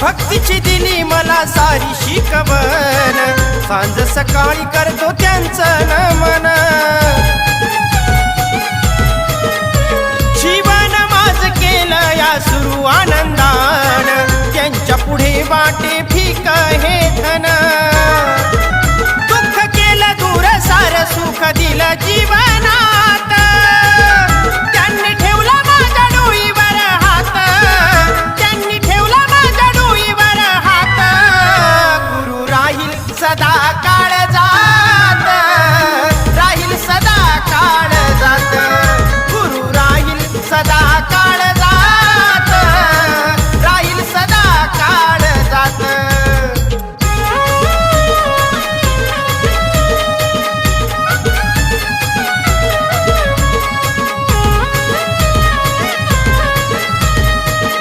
भक्तीची दिली मला सारी शिकवण, सांज सकाळी करतो त्यांचं नमन। जीवन माझ केलं या सुरू आनंदान, त्यांच्या पुढे वाटे फिक हे धन। दुःख केलं दूर सार सुख दिलं जीवन,